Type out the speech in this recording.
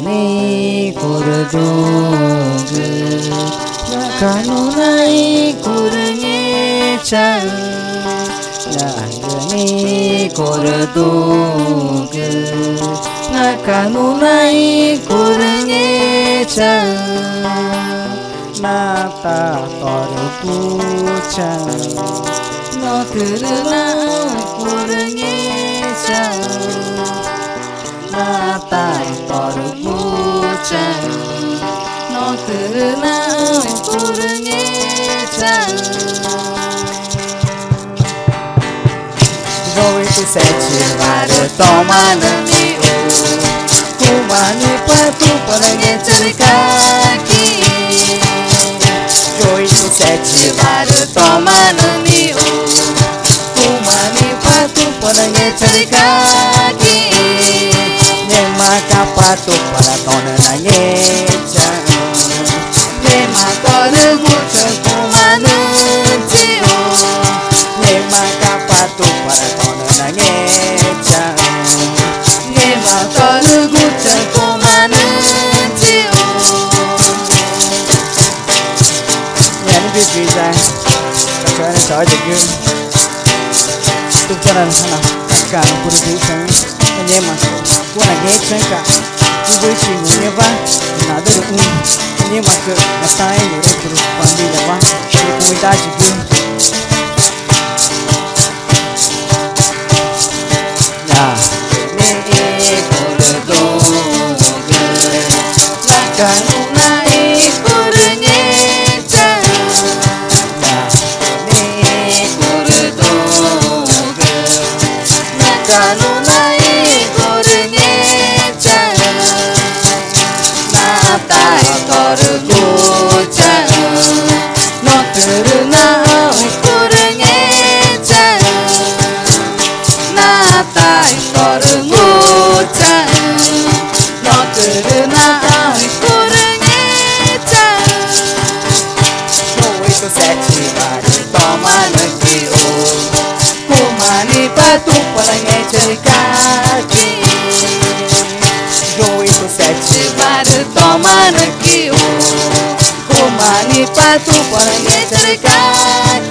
gani kurdugu kanunai kurunge chau gani kurdugu kanunai kurunge chau nata torku chau no kuruna kurunge chau nata torku chau no kuruna kurunge chau Joy tu sete vare toma na miu kumani patu parange cerikaki Joy tu sete vare toma na miu kumani patu parange cerikaki Nema kapatu para tona na ngecha Nema kore mucha kumanu tiu Nema kapatu para tona na ngecha Nema kore mucha kumanu tiu Yani bir güzel Kaçağına sadece gün Tuktaran sana Kakkan kurutusan Nema Kuna ngecha ka Kubu chingu neva Nadaru Nema ke Natai nure kuru Pandi leva Kumitaji gün Kanunai kurunge chau Ni kurdugu Kanunai kurunge chau Natai torku chau No kurunai kurunge chau Natai torku chau No kurunai sete vare toma na kiu kumani patu parange cerikaki Joy tu sete vare toma na kiu kumani patu parange cerikaki